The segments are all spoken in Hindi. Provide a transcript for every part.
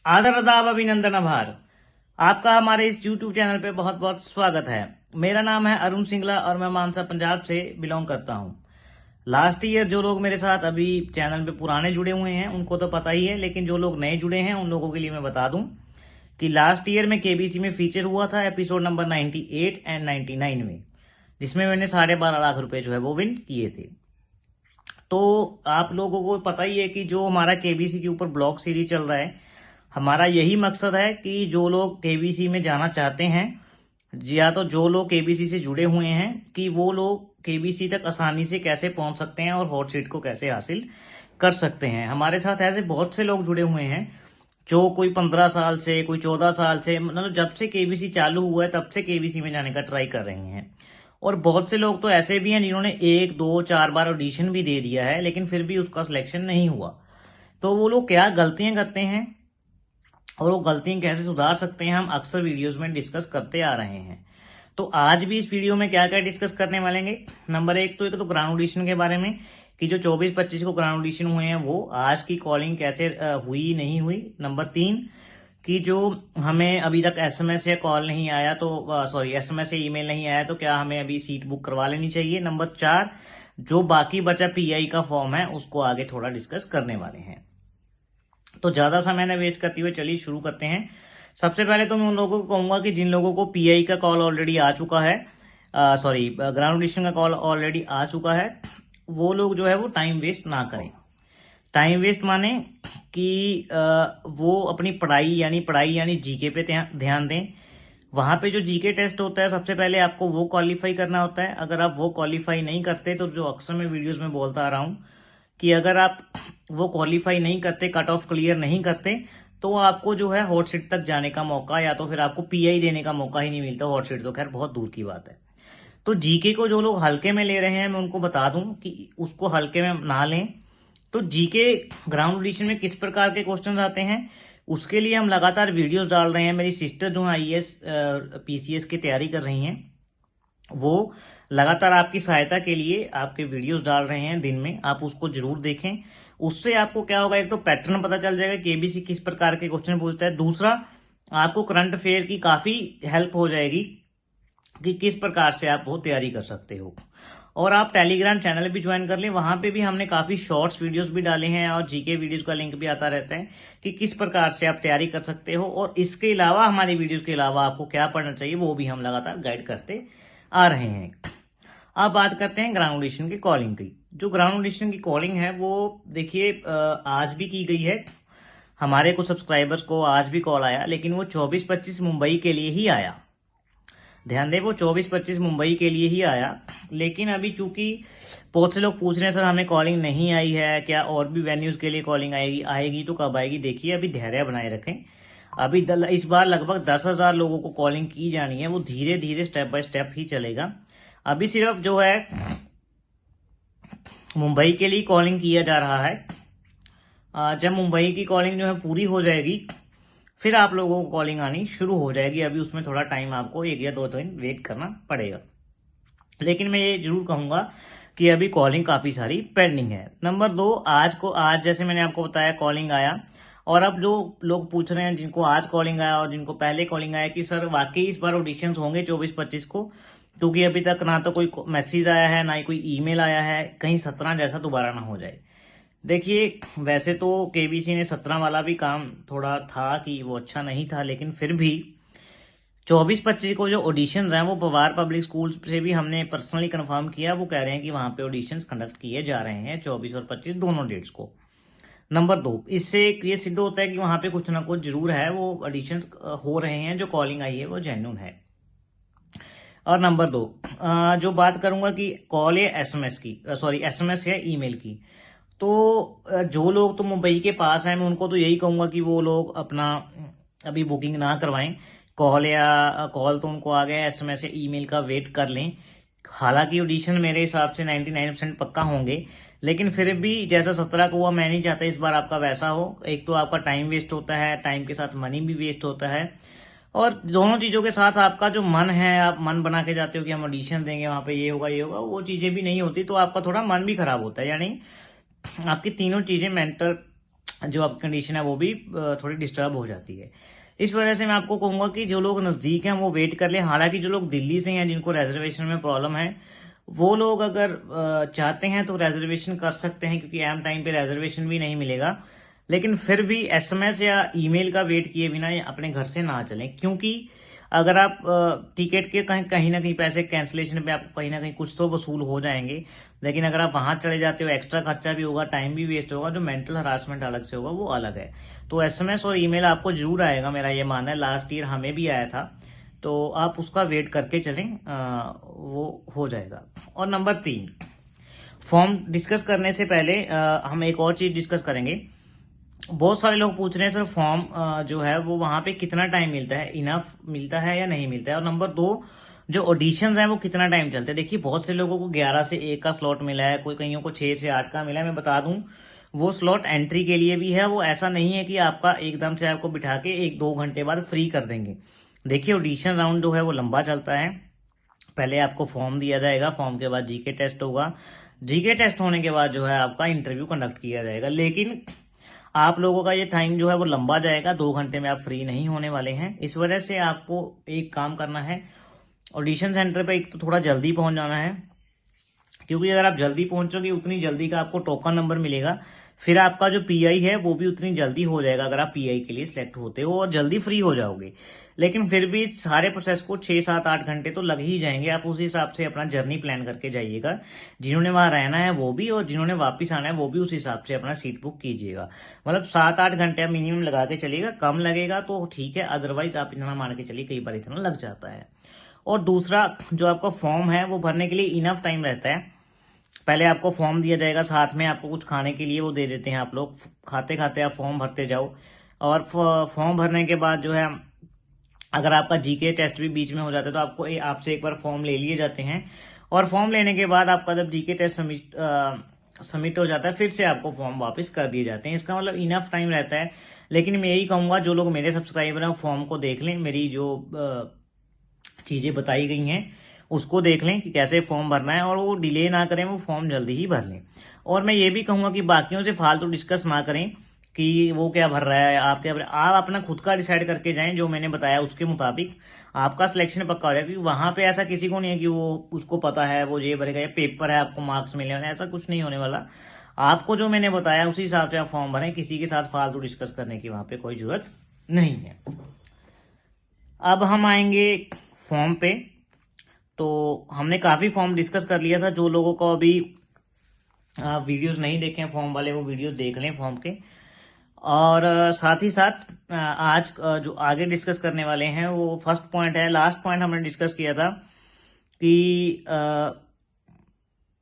आदर अदाब अभिनंदन आभार। आपका हमारे इस YouTube चैनल पे बहुत बहुत स्वागत है। मेरा नाम है अरुण सिंगला और मैं मानसा पंजाब से बिलोंग करता हूँ। लास्ट ईयर जो लोग मेरे साथ अभी चैनल पे पुराने जुड़े हुए हैं उनको तो पता ही है, लेकिन जो लोग नए जुड़े हैं उन लोगों के लिए मैं बता दूं कि लास्ट ईयर में केबीसी में फीचर हुआ था एपिसोड नंबर 98 एंड 99 में, जिसमें मैंने 12.5 लाख रुपए जो है वो विन किए थे। तो आप लोगों को पता ही है कि जो हमारा केबीसी के ऊपर ब्लॉग सीरीज चल रहा है, हमारा यही मकसद है कि जो लोग केबीसी में जाना चाहते हैं या तो जो लोग केबीसी से जुड़े हुए हैं कि वो लोग केबीसी तक आसानी से कैसे पहुंच सकते हैं और हॉट सीट को कैसे हासिल कर सकते हैं। हमारे साथ ऐसे बहुत से लोग जुड़े हुए हैं जो कोई 15 साल से, कोई 14 साल से, मतलब जब से केबीसी चालू हुआ है तब से केबीसी में जाने का ट्राई कर रहे हैं। और बहुत से लोग तो ऐसे भी हैं जिन्होंने 1 2 4 बार ऑडिशन भी दे दिया है लेकिन फिर भी उसका सिलेक्शन नहीं हुआ। तो वो लोग क्या गलतियां करते हैं और वो गलतियां कैसे सुधार सकते हैं, हम अक्सर वीडियोस में डिस्कस करते आ रहे हैं। तो आज भी इस वीडियो में क्या क्या डिस्कस करने वालेंगे। नंबर एक तो ग्राउंड ऑडिशन के बारे में कि जो 24-25 को ग्राउंड ऑडिशन हुए हैं वो आज की कॉलिंग कैसे हुई नहीं हुई। नंबर 3 कि जो हमें अभी तक एसएमएस या कॉल नहीं आया तो सॉरी एसएमएस या ईमेल नहीं आया तो क्या हमें अभी सीट बुक करवा लेनी चाहिए। नंबर 4 जो बाकी बचा पीआई का फॉर्म है उसको आगे थोड़ा डिस्कस करने वाले हैं। तो ज्यादा समय न वेस्ट करते हुए चलिए शुरू करते हैं। सबसे पहले तो मैं उन लोगों को कहूंगा कि जिन लोगों को पीआई का कॉल ऑलरेडी आ चुका है, सॉरी ग्राउंड ऑडिशन का कॉल ऑलरेडी आ चुका है, वो लोग जो है वो टाइम वेस्ट ना करें। टाइम वेस्ट माने कि वो अपनी पढ़ाई यानी जीके पे ध्यान दें। वहां पे जो जीके टेस्ट होता है सबसे पहले आपको वो क्वालिफाई करना होता है। अगर आप वो क्वालिफाई नहीं करते तो जो अक्सर मैं वीडियोस में बोलता आ रहा हूं कि अगर आप वो क्वालिफाई नहीं करते, कट ऑफ क्लियर नहीं करते, तो आपको जो है हॉट सीट तक जाने का मौका या तो फिर आपको पीआई देने का मौका ही नहीं मिलता। हॉट सीट तो खैर बहुत दूर की बात है। तो जीके को जो लोग हल्के में ले रहे हैं मैं उनको बता दूं कि उसको हल्के में ना लें। तो जीके ग्राउंड ऑडिशन में किस प्रकार के क्वेश्चन आते हैं उसके लिए हम लगातार वीडियोस डाल रहे हैं। मेरी सिस्टर जो आईएएस पीसीएस की तैयारी कर रही हैं वो लगातार आपकी सहायता के लिए आपके वीडियोस डाल रहे हैं दिन में, आप उसको जरूर देखें। उससे आपको क्या होगा, एक तो पैटर्न पता चल जाएगा केबीसी किस प्रकार के क्वेश्चन पूछता है। दूसरा आपको करंट अफेयर की काफी हेल्प हो जाएगी कि किस प्रकार से आप वो तैयारी कर सकते हो। और आप टेलीग्राम चैनल भी ज्वाइन कर लें, वहां पे भी हमने काफी शॉर्ट्स वीडियोस भी डाले हैं और जीके वीडियोस का लिंक भी आता रहता है कि किस प्रकार से आप तैयारी कर सकते हो। और इसके अलावा हमारी वीडियोस के अलावा आपको क्या पढ़ना चाहिए वो भी हम लगातार गाइड करते आ रहे हैं। अब बात करते हैं ग्राउंड ऑडिशन की कॉलिंग की। जो ग्राउंड ऑडिशन की कॉलिंग है वो देखिए आज भी की गई है। हमारे कुछ सब्सक्राइबर्स को आज भी कॉल आया, लेकिन वो 24-25 मुंबई के लिए ही आया। ध्यान दें, वो 24-25 मुंबई के लिए ही आया। लेकिन अभी चूंकि बहुत से लोग पूछ रहे हैं सर हमें कॉलिंग नहीं आई है, क्या और भी वेन्यूज के लिए कॉलिंग आएगी तो कब आएगी। देखिए अभी धैर्य बनाए रखें। अभी इस बार लगभग 10,000 लोगों को कॉलिंग की जानी है, वो धीरे धीरे स्टेप बाय स्टेप ही चलेगा। अभी सिर्फ जो है मुंबई के लिए कॉलिंग किया जा रहा है। जब मुंबई की कॉलिंग जो है पूरी हो जाएगी फिर आप लोगों को कॉलिंग आनी शुरू हो जाएगी। अभी उसमें थोड़ा टाइम आपको 1 या 2 दिन वेट करना पड़ेगा, लेकिन मैं ये जरूर कहूंगा कि अभी कॉलिंग काफी सारी पेंडिंग है। नंबर 2 आज जैसे मैंने आपको बताया कॉलिंग आया, और अब जो लोग पूछ रहे हैं जिनको आज कॉलिंग आया और जिनको पहले कॉलिंग आया कि सर वाकई इस बार ऑडिशन होंगे 24-25 को, क्योंकि अभी तक ना तो कोई मैसेज आया है ना ही कोई ईमेल आया है, कहीं 17 जैसा दोबारा ना हो जाए। देखिए वैसे तो केबीसी ने 17 वाला भी काम थोड़ा था कि वो अच्छा नहीं था, लेकिन फिर भी 24-25 को जो ऑडिशंस हैं वो पवार पब्लिक स्कूल से भी हमने पर्सनली कंफर्म किया। वो कह रहे हैं कि वहां पे ऑडिशंस कंडक्ट किए जा रहे हैं 24 और 25 दोनों डेट्स को। नंबर 2 इससे ये सिद्ध होता है कि वहां पे कुछ ना कुछ जरूर है, वो ऑडिशंस हो रहे हैं, जो कॉलिंग आई है वो जेन्युइन है। और नंबर 2 जो बात करूंगा कि कॉल या एसएमएस की, सॉरी एसएमएस या ईमेल की, तो जो लोग तो मुंबई के पास हैं मैं उनको तो यही कहूंगा कि वो लोग अपना अभी बुकिंग ना करवाएं। कॉल तो उनको आ गया, एसएमएस या ईमेल का वेट कर लें। हालांकि ऑडिशन मेरे हिसाब से 99% पक्का होंगे, लेकिन फिर भी जैसा 17 को हुआ मैं नहीं चाहता इस बार आपका वैसा हो। एक तो आपका टाइम वेस्ट होता है, टाइम के साथ मनी भी वेस्ट होता है, और दोनों चीजों के साथ आपका जो मन है, आप मन बना के जाते हो कि हम ऑडिशन देंगे वहां पे ये होगा, वो चीजें भी नहीं होती, तो आपका थोड़ा मन भी खराब होता है। यानी आपकी तीनों चीजें मेंटल जो आपकी कंडीशन है वो भी थोड़ी डिस्टर्ब हो जाती है। इस वजह से मैं आपको कहूंगा कि जो लोग नजदीक हैं वो वेट कर लें। हालांकि जो लोग दिल्ली से हैं जिनको रिजर्वेशन में प्रॉब्लम है, वो लोग अगर चाहते हैं तो रिजर्वेशन कर सकते हैं, क्योंकि एम टाइम पे रिजर्वेशन भी नहीं मिलेगा। लेकिन फिर भी एसएमएस या ईमेल का वेट किए बिना अपने घर से ना चलें, क्योंकि अगर आप टिकट के कहीं ना कहीं पैसे कैंसिलेशन पे आपको कहीं ना कहीं कुछ तो वसूल हो जाएंगे, लेकिन अगर आप वहां चले जाते हो एक्स्ट्रा खर्चा भी होगा, टाइम भी वेस्ट होगा, जो मेंटल हरासमेंट अलग से होगा वो अलग है। तो एसएमएस और ईमेल आपको जरूर आएगा, मेरा ये मानना है। लास्ट ईयर हमें भी आया था, तो आप उसका वेट करके चलें, वो हो जाएगा। और नंबर 3, फॉर्म डिस्कस करने से पहले हम एक और चीज डिस्कस करेंगे। बहुत सारे लोग पूछ रहे हैं सर फॉर्म जो है वो वहां पे कितना टाइम मिलता है, इनफ मिलता है या नहीं मिलता है। और नंबर 2, जो ऑडिशंस हैं वो कितना टाइम चलते हैं। देखिए बहुत से लोगों को 11 से 1 का स्लॉट मिला है, कोई कईयों को 6 से 8 का मिला है। मैं बता दूं वो स्लॉट एंट्री के लिए भी है, वो ऐसा नहीं है कि आपका एकदम से आपको बिठा के 1-2 घंटे बाद फ्री कर देंगे। देखिए ऑडिशन राउंड जो है वो लंबा चलता है। पहले आपको फॉर्म दिया जाएगा, फॉर्म के बाद जीके टेस्ट होगा, जीके टेस्ट होने के बाद जो है आपका इंटरव्यू कंडक्ट किया जाएगा। लेकिन आप लोगों का ये टाइम जो है वो लंबा जाएगा, 2 घंटे में आप फ्री नहीं होने वाले हैं। इस वजह से आपको एक काम करना है, ऑडिशन सेंटर पे एक तो थोड़ा जल्दी पहुंच जाना है, क्योंकि अगर आप जल्दी पहुंचोगे उतनी जल्दी का आपको टोकन नंबर मिलेगा, फिर आपका जो पीआई है वो भी उतनी जल्दी हो जाएगा अगर आप पीआई के लिए सिलेक्ट होते हो, और जल्दी फ्री हो जाओगे। लेकिन फिर भी सारे प्रोसेस को 6-7-8 घंटे तो लग ही जाएंगे। आप उस हिसाब से अपना जर्नी प्लान करके जाइएगा। जिन्होंने वहां रहना है वो भी, और जिन्होंने वापस आना है वो भी उस हिसाब से अपना सीट बुक कीजिएगा। मतलब 7-8 घंटे मिनिमम लगा के चलिएगा, कम लगेगा तो ठीक है, अदरवाइज आप इतना मान के चलिए कई बार इतना लग जाता है। और दूसरा, जो आपका फॉर्म है वो भरने के लिए इनफ टाइम रहता है। पहले आपको फॉर्म दिया जाएगा, साथ में आपको कुछ खाने के लिए वो दे देते हैं, आप लोग खाते खाते आप फॉर्म भरते जाओ। और फॉर्म भरने के बाद जो है अगर आपका जीके टेस्ट भी बीच में हो जाता है तो आपको आपसे एक बार फॉर्म ले लिए जाते हैं, और फॉर्म लेने के बाद आपका जब जीके टेस्ट सबमिट हो जाता है फिर से आपको फॉर्म वापस कर दिए जाते हैं। इसका मतलब इनफ टाइम रहता है। लेकिन मैं यही कहूंगा जो लोग मेरे सब्सक्राइबर हैं फॉर्म को देख लें, मेरी जो चीजें बताई गई हैं उसको देख लें कि कैसे फॉर्म भरना है, और वो डिले ना करें, वो फॉर्म जल्दी ही भर लें। और मैं ये भी कहूंगा कि बाकियों से फालतू डिस्कस ना करें कि वो क्या भर रहा है, आप क्या भर, आप अपना खुद का डिसाइड करके जाएं, जो मैंने बताया उसके मुताबिक आपका सिलेक्शन पक्का हो जाएगा। क्योंकि वहां पे ऐसा किसी को नहीं है कि वो उसको पता है वो ये भरेगा, या पेपर है आपको मार्क्स मिले वाले, ऐसा कुछ नहीं होने वाला। आपको जो मैंने बताया उसी हिसाब से आप फॉर्म भरें, किसी के साथ फालतू डिस्कस करने की वहां पे कोई जरूरत नहीं है। अब हम आएंगे फॉर्म पे। तो हमने काफी फॉर्म डिस्कस कर लिया था। जो लोगों को अभी वीडियोस नहीं देखे हैं फॉर्म वाले, वो वीडियोस देख लें फॉर्म के। और साथ ही साथ आज जो आगे डिस्कस करने वाले हैं वो फर्स्ट पॉइंट है। लास्ट पॉइंट हमने डिस्कस किया था कि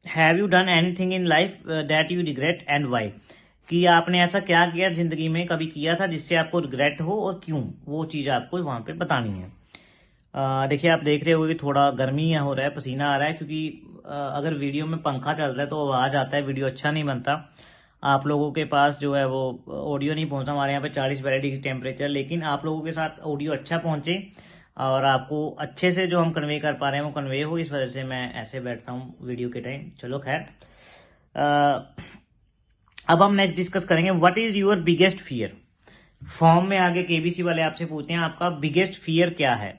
have you done anything in life that you regret and why, कि आपने ऐसा क्या किया जिंदगी में कभी किया था जिससे आपको रिग्रेट हो और क्यों, वो चीज आपको वहां पे बतानी है। देखिए आप देख रहे हो कि थोड़ा गर्मी हो रहा है, पसीना आ रहा है, क्योंकि अगर वीडियो में पंखा चल रहा है तो आवाज आता है, वीडियो अच्छा नहीं बनता। आप लोगों के पास जो है वो ऑडियो नहीं पहुंचता। हमारे यहाँ पे 40-42 डिग्री टेम्परेचर, लेकिन आप लोगों के साथ ऑडियो अच्छा पहुंचे और आपको अच्छे से जो हम कन्वे कर पा रहे हैं वो कन्वे हो, इस वजह से मैं ऐसे बैठता हूँ वीडियो के टाइम। चलो खैर, अब हम नेक्स्ट डिस्कस करेंगे what is your biggest fear. Form में आगे केबीसी वाले आपसे पूछते हैं आपका बिगेस्ट फियर क्या है,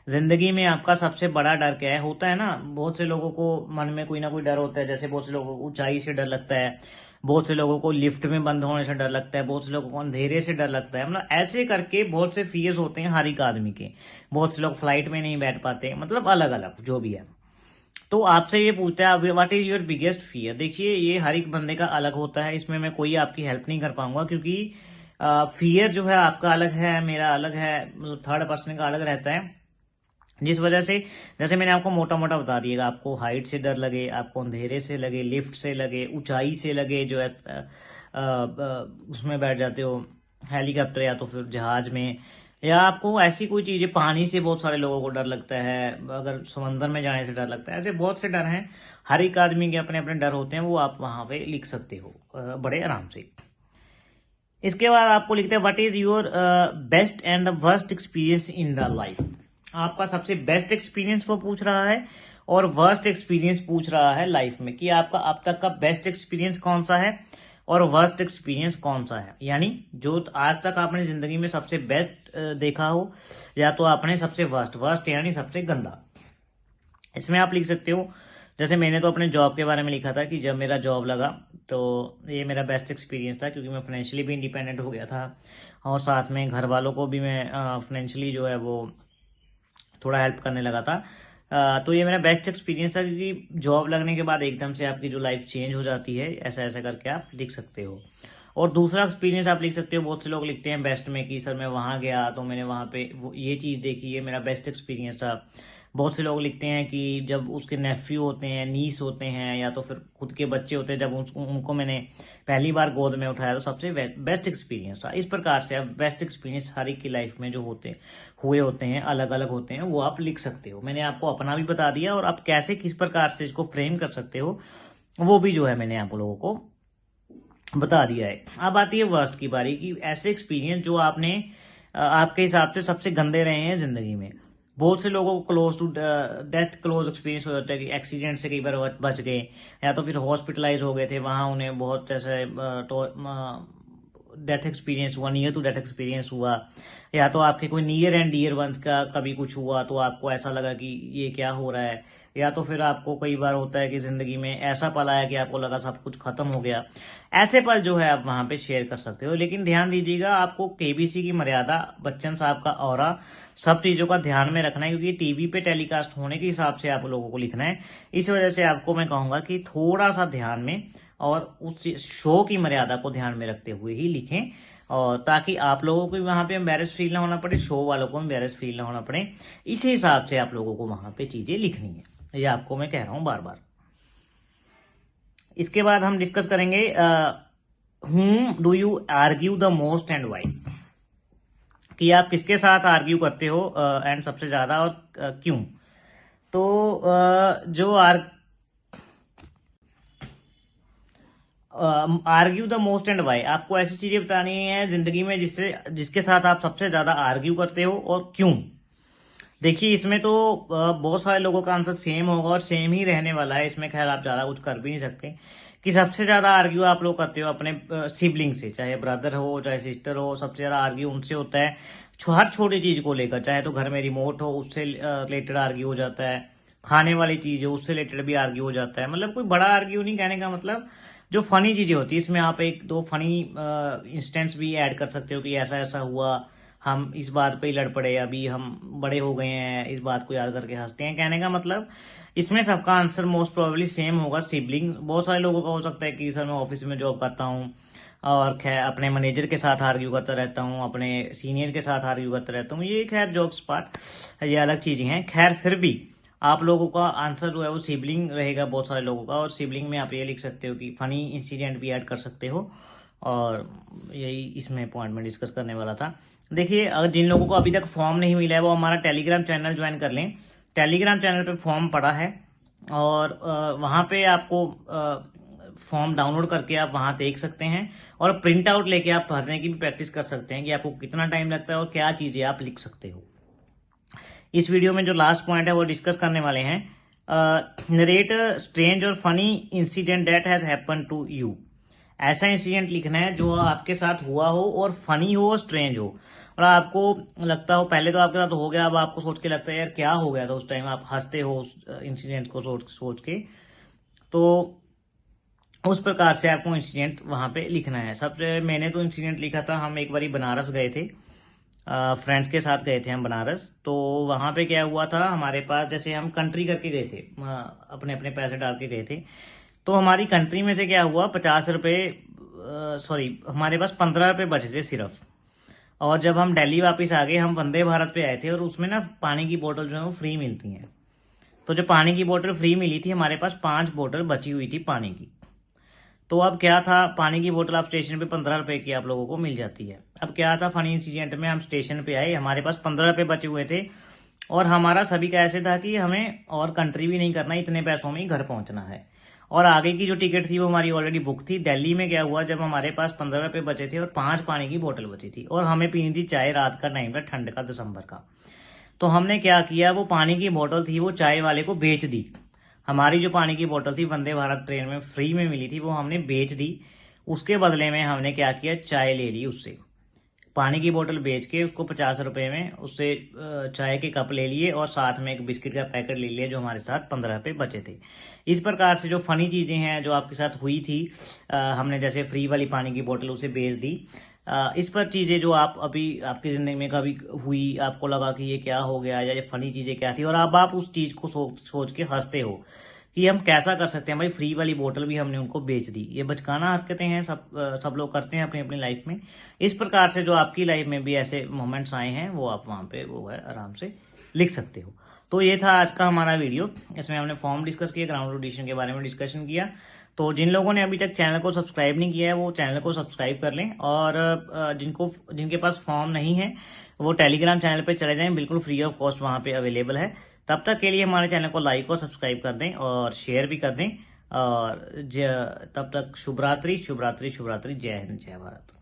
जिंदगी में आपका सबसे बड़ा डर क्या है। होता है ना, बहुत से लोगों को मन में कोई ना कोई डर होता है। जैसे बहुत से लोगों को ऊंचाई से डर लगता है, बहुत से लोगों को लिफ्ट में बंद होने से डर लगता है, बहुत से लोगों को अंधेरे से डर लगता है। मतलब ऐसे करके बहुत से फियर्स होते हैं हर एक आदमी के। बहुत से लोग फ्लाइट में नहीं बैठ पाते, मतलब अलग अलग जो भी है। तो आपसे ये पूछता है what is your biggest fear. देखिए ये हर एक बंदे का अलग होता है, इसमें मैं कोई आपकी हेल्प नहीं कर पाऊंगा, क्योंकि फियर जो है आपका अलग है, मेरा अलग है, मतलब थर्ड पर्सन का अलग रहता है। जिस वजह से, जैसे मैंने आपको मोटा मोटा बता दिएगा, आपको हाइट से डर लगे, आपको अंधेरे से लगे, लिफ्ट से लगे, ऊंचाई से लगे, जो है उसमें बैठ जाते हो हेलीकॉप्टर या तो फिर जहाज में, या आपको ऐसी कोई चीजें, पानी से बहुत सारे लोगों को डर लगता है, अगर समंदर में जाने से डर लगता है, ऐसे बहुत से डर हैं। हर एक आदमी के अपने अपने डर होते हैं, वो आप वहां पे लिख सकते हो बड़े आराम से। इसके बाद आपको लिखते हैं what is your best and the worst experience in the life. आपका सबसे बेस्ट एक्सपीरियंस वो पूछ रहा है और वर्स्ट एक्सपीरियंस पूछ रहा है लाइफ में, कि आपका अब तक का बेस्ट एक्सपीरियंस कौन सा है और वर्स्ट एक्सपीरियंस कौन सा है, यानी जो आज तक आपने जिंदगी में सबसे बेस्ट देखा हो या तो आपने सबसे वर्स्ट, वर्स्ट यानी सबसे गंदा। इसमें आप लिख सकते हो, जैसे मैंने तो अपने जॉब के बारे में लिखा था कि जब मेरा जॉब लगा तो ये मेरा बेस्ट एक्सपीरियंस था, क्योंकि मैं फाइनेंशियली भी इंडिपेंडेंट हो गया था और साथ में घर वालों को भी मैं फाइनेंशियली जो है वो थोड़ा हेल्प करने लगा था। तो ये मेरा बेस्ट एक्सपीरियंस था, क्योंकि जॉब लगने के बाद एकदम से आपकी जो लाइफ चेंज हो जाती है, ऐसा ऐसा करके आप लिख सकते हो। और दूसरा एक्सपीरियंस आप लिख सकते हो, बहुत से लोग लिखते हैं बेस्ट में कि सर मैं वहाँ गया तो मैंने वहाँ पे ये चीज़ देखी, ये मेरा बेस्ट एक्सपीरियंस था। बहुत से लोग लिखते हैं कि जब उसके नेफ्यू होते हैं, नीस होते हैं, या तो फिर खुद के बच्चे होते हैं, जब उनको मैंने पहली बार गोद में उठाया तो सबसे बेस्ट एक्सपीरियंस था। इस प्रकार से आप बेस्ट एक्सपीरियंस हर एक की लाइफ में जो हुए होते हैं, अलग अलग होते हैं, वो आप लिख सकते हो। मैंने आपको अपना भी बता दिया और आप कैसे किस प्रकार से इसको फ्रेम कर सकते हो वो भी जो है मैंने आप लोगों को बता दिया है। अब आती है वर्स्ट की बारी, कि ऐसे एक्सपीरियंस जो आपने आपके हिसाब से सबसे गंदे रहे हैं जिंदगी में। बहुत से लोगों को close to death close experience हो जाता है कि एक्सीडेंट से कई बार बच गए, या तो फिर हॉस्पिटलाइज हो गए थे, वहां उन्हें बहुत ऐसे डेथ एक्सपीरियंस हुआ, नियर टू डेथ एक्सपीरियंस हुआ, या तो आपके कोई नियर एंड डियर वंस का कभी कुछ हुआ तो आपको ऐसा लगा कि ये क्या हो रहा है, या तो फिर आपको कई बार होता है कि जिंदगी में ऐसा पल आया कि आपको लगा सब कुछ खत्म हो गया। ऐसे पल जो है आप वहां पे शेयर कर सकते हो, लेकिन ध्यान दीजिएगा आपको केबीसी की मर्यादा, बच्चन साहब का ऑरा, सब चीजों का ध्यान में रखना है, क्योंकि टीवी पे टेलीकास्ट होने के हिसाब से आप लोगों को लिखना है। इस वजह से आपको मैं कहूंगा कि थोड़ा सा ध्यान में और उस शो की मर्यादा को ध्यान में रखते हुए ही लिखें, और ताकि आप लोगों को वहां पे एम्बेरस फील ना होना पड़े, शो वालों को एम्बेरस फील ना होना पड़े। इसी हिसाब से आप लोगों को वहां पे चीजें लिखनी है, ये आपको मैं कह रहा हूं बार बार। इसके बाद हम डिस्कस करेंगे whom do you argue the most and why, कि आप किसके साथ आर्ग्यू करते हो एंड सबसे ज्यादा, और क्यों। तो जो argue the most and why, आपको ऐसी चीजें बतानी है जिंदगी में जिसके साथ आप सबसे ज्यादा आर्ग्यू करते हो और क्यों। देखिए इसमें तो बहुत सारे लोगों का आंसर सेम होगा और सेम ही रहने वाला है, इसमें खैर आप ज्यादा कुछ कर भी नहीं सकते। कि सबसे ज्यादा आर्ग्यू आप लोग करते हो अपने सिबलिंग से, चाहे ब्रदर हो चाहे सिस्टर हो, सबसे ज्यादा आर्ग्यू उनसे होता है हर छोटी चीज को लेकर। चाहे तो घर में रिमोट हो उससे रिलेटेड आर्ग्यू हो जाता है, खाने वाली चीज हो उससे रिलेटेड भी आर्ग्यू हो जाता है। मतलब कोई बड़ा आर्ग्यू नहीं, कहने का मतलब जो फनी चीजें होती है, इसमें आप एक दो फनी इंस्टेंस भी ऐड कर सकते हो कि ऐसा ऐसा हुआ, हम इस बात पे ही लड़ पड़े, अभी हम बड़े हो गए हैं, इस बात को याद करके हंसते हैं। कहने का मतलब इसमें सबका आंसर मोस्ट प्रोबेबली सेम होगा, सिबलिंग। बहुत सारे लोगों का हो सकता है कि सर मैं ऑफिस में जॉब करता हूँ और खैर अपने मैनेजर के साथ आर्ग्यू करता रहता हूँ, अपने सीनियर के साथ आर्ग्यू करता रहता हूँ, ये खैर जोक्स पार्ट, ये अलग चीजें हैं। खैर फिर भी आप लोगों का आंसर जो है वो सिबलिंग रहेगा बहुत सारे लोगों का, और सिबलिंग में आप ये लिख सकते हो कि फनी इंसिडेंट भी ऐड कर सकते हो। और यही इसमें पॉइंट में डिस्कस करने वाला था। देखिए अगर जिन लोगों को अभी तक फॉर्म नहीं मिला है वो हमारा टेलीग्राम चैनल ज्वाइन कर लें। टेलीग्राम चैनल पे फॉर्म पड़ा है और वहाँ पे आपको फॉर्म डाउनलोड करके आप वहाँ देख सकते हैं, और प्रिंट आउट लेके आप भरने की भी प्रैक्टिस कर सकते हैं कि आपको कितना टाइम लगता है और क्या चीजें आप लिख सकते हो। इस वीडियो में जो लास्ट पॉइंट है वो डिस्कस करने वाले हैं, नरेट स्ट्रेंज और funny incident that has happen to you. ऐसा इंसिडेंट लिखना है जो आपके साथ हुआ हो और फनी हो और स्ट्रेंज हो, और आपको लगता हो पहले तो आपके साथ हो गया, अब आपको सोच के लगता है यार क्या हो गया था उस टाइम, आप हंसते हो उस इंसिडेंट को सोच के। तो उस प्रकार से आपको इंसिडेंट वहां पे लिखना है। सबसे मैंने तो इंसिडेंट लिखा था, हम एक बारी बनारस गए थे, फ्रेंड्स के साथ गए थे हम बनारस। तो वहां पे क्या हुआ था, हमारे पास जैसे हम कंट्री करके गए थे, अपने अपने पैसे डाल के गए थे। तो हमारी कंट्री में से क्या हुआ, 50 रुपए, सॉरी हमारे पास 15 रुपए बचे थे सिर्फ। और जब हम दिल्ली वापस आ गए, हम वंदे भारत पे आए थे, और उसमें ना पानी की बोतल जो है वो फ्री मिलती हैं। तो जो पानी की बोतल फ्री मिली थी, हमारे पास 5 बोतल बची हुई थी पानी की। तो अब क्या था, पानी की बोतल आप स्टेशन पे 15 रुपए की आप लोगों को मिल जाती है। अब क्या था, फनी इंसिडेंट में हम स्टेशन पे आए, हमारे पास 15 रुपए बचे हुए थे, और हमारा सभी का ऐसे था कि हमें और कंट्री भी नहीं करना, इतने पैसों में ही घर पहुंचना है। और आगे की जो टिकट थी वो हमारी ऑलरेडी बुक थी। दिल्ली में क्या हुआ, जब हमारे पास 15 रुपए बचे थे और 5 पानी की बोतल बची थी, और हमें पीनी थी चाय, रात का टाइम था, ठंड का, दिसंबर का। तो हमने क्या किया, वो पानी की बोतल थी वो चाय वाले को बेच दी। हमारी जो पानी की बोतल थी वंदे भारत ट्रेन में फ्री में मिली थी, वो हमने बेच दी। उसके बदले में हमने क्या किया, चाय ले ली उससे। पानी की बोतल बेच के उसको 50 रुपए में उससे चाय के कप ले लिए और साथ में एक बिस्किट का पैकेट ले लिया, जो हमारे साथ 15 रुपए बचे थे। इस प्रकार से जो फनी चीजें हैं जो आपके साथ हुई थी, हमने जैसे फ्री वाली पानी की बोतल उसे बेच दी। इस पर चीजें जो आप अभी आपकी जिंदगी में कभी हुई, आपको लगा कि ये क्या हो गया या ये फनी चीजें क्या थी, और अब आप उस चीज को सोच के हंसते हो कि हम कैसा कर सकते हैं भाई, फ्री वाली बोतल भी हमने उनको बेच दी। ये बचकाना हरकतें हैं, सब लोग करते हैं अपनी अपनी लाइफ में। इस प्रकार से जो आपकी लाइफ में भी ऐसे मोमेंट्स आए हैं वो आप वहां पे वो है आराम से लिख सकते हो। तो ये था आज का हमारा वीडियो। इसमें हमने फॉर्म डिस्कस किया, ग्राउंड एडिशन के बारे में डिस्कशन किया। तो जिन लोगों ने अभी तक चैनल को सब्सक्राइब नहीं किया है वो चैनल को सब्सक्राइब कर लें, और जिनके पास फॉर्म नहीं है वो टेलीग्राम चैनल पे चले जाएं, बिल्कुल फ्री ऑफ कॉस्ट वहां पे अवेलेबल है। तब तक के लिए हमारे चैनल को लाइक और सब्सक्राइब कर दें और शेयर भी कर दें। और तब तक शुभ रात्रि, शुभ रात्रि, शुभ रात्रि। जय हिंद, जय भारत।